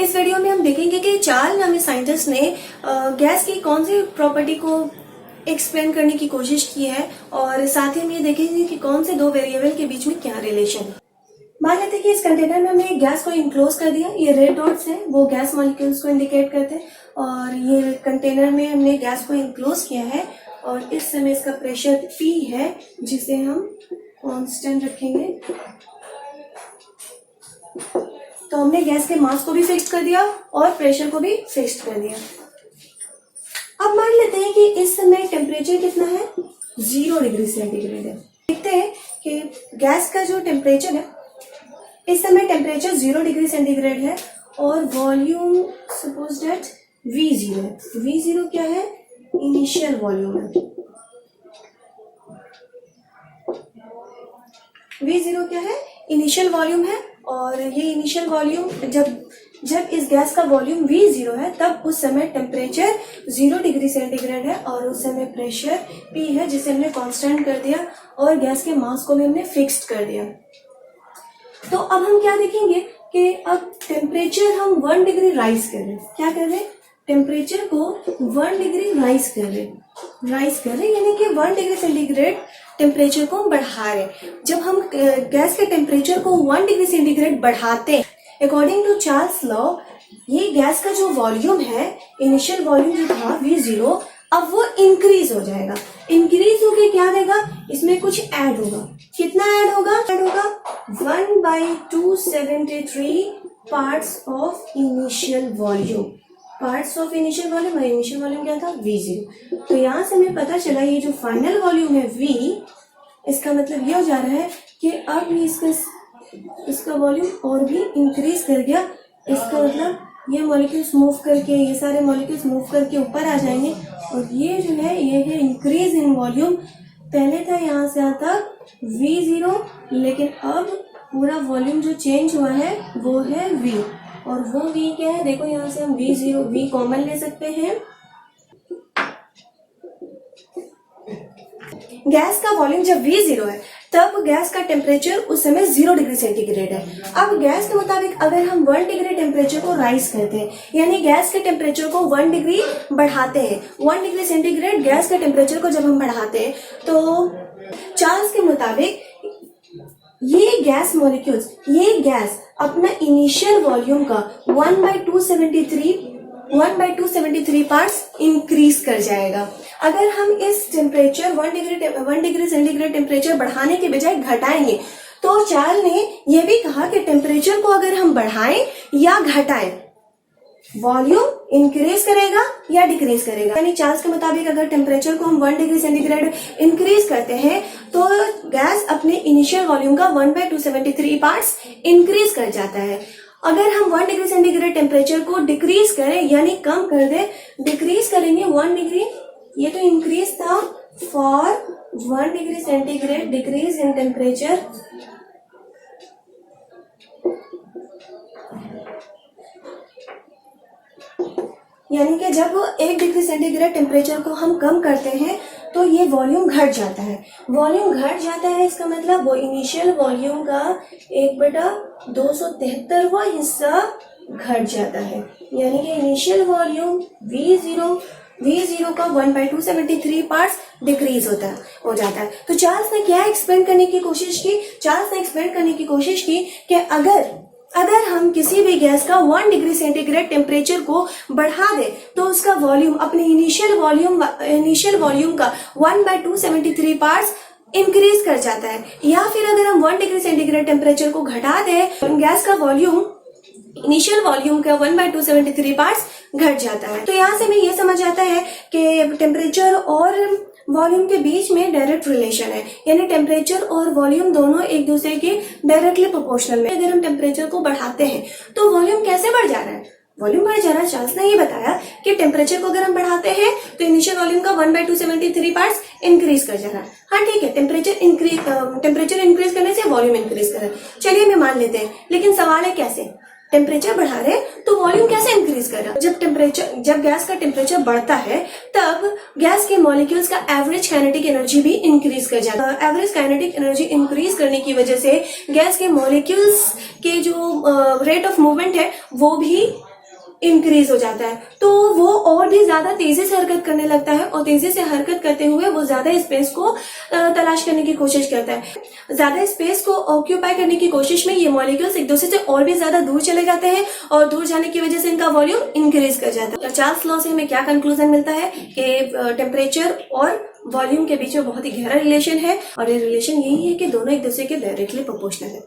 इस वीडियो में हम देखेंगे कि चार्ल्स नामी साइंटिस्ट ने गैस की कौन सी प्रॉपर्टी को एक्सप्लेन करने की कोशिश की है और साथ ही हम ये देखेंगे कि कौन से दो वेरिएबल के बीच में क्या रिलेशन है। मान लेते हैं कि इस कंटेनर में हमने गैस को इनक्लोज कर दिया। ये रेड डॉट्स हैं, वो गैस मॉलिक्यूल्स को इंडिकेट करते हैं और ये कंटेनर में हमने गैस को इनक्लोज किया है और इस समय इसका प्रेशर P है जिसे हम कांस्टेंट रखेंगे। तो हमने गैस के मास को भी फिक्स कर दिया और प्रेशर को भी फिक्स कर दिया। अब मान लेते हैं कि इस समय टेम्परेचर कितना है, 0 डिग्री सेंटीग्रेड है। देखते हैं कि गैस का जो टेम्परेचर है, इस समय टेम्परेचर 0 डिग्री सेंटीग्रेड है और वॉल्यूम सपोज दैट V0 है। V0 क्या है, इनिशियल वॉल्यूम है। V0 क्या है, इनिशियल वॉल्यूम है और ये इनिशियल वॉल्यूम जब इस गैस का वॉल्यूम V0 है तब उस समय टेम्परेचर 0 डिग्री सेंटीग्रेड है और उस समय प्रेशर P है जिसे हमने कांस्टेंट कर दिया और गैस के मास को भी हमने फिक्स्ड कर दिया। तो अब हम क्या देखेंगे कि अब टेम्परेचर हम 1 डिग्री राइज कर रहे हैं। क्या कर रहे हैं, टेम्परेचर को 1 डिग्री राइज कर रहे हैं यानी कि 1 डिग्री सेंटीग्रेड टेम्परेचर को बढ़ा रहे हैं। जब हम गैस के टेम्परेचर को 1 डिग्री सेंटीग्रेड बढ़ाते हैं, अकॉर्डिंग टू चार्ल्स लॉ, ये गैस का जो वॉल्यूम है, इनिशियल वॉल्यूम जो था V0, अब वो इंक्रीज हो जाएगा। इंक्रीज होके क्या देगा, इसमें कुछ ऐड होगा। कितना ऐड होगा, 1/273 parts of initial volume. Parts of initial volume और इनिशियल वॉल्यूम क्या था, V0। तो यहाँ से हमें पता चला ये जो फाइनल वॉल्यूम है V, इसका मतलब ये हो जा रहा है कि अब इसका वॉल्यूम और भी इंक्रीज कर गया। इसका मतलब ये मॉलिक्यूल्स मूव करके, ये सारे मॉलिक्यूल्स मूव करके ऊपर आ जाएंगे और ये जो है ये है इंक्रीज इन वॉल्यूम। पहले था यहाँ से यहाँ तक V0, लेकिन अब पूरा वॉल्यूम जो चेंज हुआ है वो है V। और वो V क्या है, देखो यहाँ से हम V कॉमन ले सकते हैं। गैस का वॉल्यूम जब V0 है तब गैस का टेम्परेचर उस समय 0 डिग्री सेंटीग्रेड है। अब गैस के मुताबिक अगर हम 1 डिग्री टेम्परेचर को राइज करते हैं, यानी गैस के टेम्परेचर को 1 डिग्री बढ़ाते हैं, 1 डिग्री सेंटीग्रेड गैस के टेम्परेचर को जब हम बढ़ाते हैं, तो चार्ल्स के मुताबिक ये गैस मॉलिक्यूल्स, ये गैस अपना इनिशियल वॉल्यूम का 1/273 पार्ट्स इंक्रीज कर जाएगा। अगर हम इस टेम्परेचर 1 डिग्री सेंटीग्रेड टेम्परेचर बढ़ाने के बजाय घटाएंगे, तो चार्ल्स ने यह भी कहा कि टेम्परेचर को अगर हम बढ़ाएं या घटाएं, वॉल्यूम इंक्रीज करेगा या डिक्रीज करेगा। यानी चार्ल्स के मुताबिक अगर टेम्परेचर को हम 1 डिग्री सेंटीग्रेड इंक्रीज करते हैं तो गैस अपने इनिशियल वॉल्यूम का 1/273 पार्ट्स इंक्रीज कर जाता है। अगर हम 1 डिग्री सेंटीग्रेड टेम्परेचर को डिक्रीज करें यानी कम कर दे, डिक्रीज करेंगे 1 डिग्री, ये तो इंक्रीज था, for 1 degree centigrade decrease in temperature, यानी कि जब 1 डिग्री सेंटीग्रेड टेम्परेचर को हम कम करते हैं तो ये वॉल्यूम घट जाता है। वॉल्यूम घट जाता है इसका मतलब वो इनिशियल वॉल्यूम का 1/273वां हिस्सा घट जाता है, यानी कि इनिशियल वॉल्यूम V0 का 1/273 पार्ट्स डिक्रीज हो जाता है। तो चार्ल्स ने क्या एक्सप्लेन करने की कोशिश की, चार्ल्स ने एक्सप्लेन करने की कोशिश की कि अगर हम किसी भी गैस का 1 डिग्री सेंटीग्रेड टेम्परेचर को बढ़ा दे तो उसका वॉल्यूम अपने इनिशियल वॉल्यूम का 1/273 पार्ट्स इंक्रीज कर जाता है। या फिर अगर हम 1 डिग्री सेंटीग्रेड टेम्परेचर को घटा दे, गैस का वॉल्यूम इनिशियल वॉल्यूम का 1/273 पार्ट्स घट जाता है। तो यहाँ से हमें ये समझ आता है कि टेम्परेचर और वॉल्यूम के बीच में डायरेक्ट रिलेशन है, यानी टेम्परेचर और वॉल्यूम दोनों एक दूसरे के डायरेक्टली प्रोपोर्शनल में। अगर हम टेम्परेचर को बढ़ाते हैं तो वॉल्यूम कैसे बढ़ जा रहा है, वॉल्यूम बढ़ जा रहा है। चार्ल्स ने ये बताया कि टेम्परेचर को अगर हम बढ़ाते हैं तो इनिशियल वॉल्यूम का 1/273 पार्ट्स इंक्रीज कर जा रहा है। हाँ ठीक है, टेम्परेचर इंक्रीज करने से वॉल्यूम इंक्रीज कर रहा है, चलिए हमें मान लेते हैं। लेकिन सवाल है कैसे, टेम्परेचर बढ़ा रहे तो वॉल्यूम कैसे इंक्रीज कर रहा है। जब गैस का टेम्परेचर बढ़ता है तब गैस के मॉलिक्यूल्स का एवरेज काइनेटिक एनर्जी भी इंक्रीज कर जाता है। एवरेज काइनेटिक एनर्जी इंक्रीज करने की वजह से गैस के मॉलिक्यूल्स के जो रेट ऑफ मूवमेंट है वो भी इंक्रीज हो जाता है, तो वो और भी ज्यादा तेजी से हरकत करने लगता है और तेजी से हरकत करते हुए वो ज्यादा स्पेस को तलाश करने की कोशिश करता है। ज्यादा स्पेस को ऑक्यूपाई करने की कोशिश में ये मॉलिक्यूल्स एक दूसरे से और भी ज्यादा दूर चले जाते हैं और दूर जाने की वजह से इनका वॉल्यूम इंक्रीज कर जाता है। चार्ल्स लॉ से हमें क्या कंक्लूजन मिलता है कि टेम्परेचर और वॉल्यूम के बीच में बहुत ही गहरा रिलेशन है और ये रिलेशन यही है कि दोनों एक दूसरे के डायरेक्टली प्रोपोर्शनल है।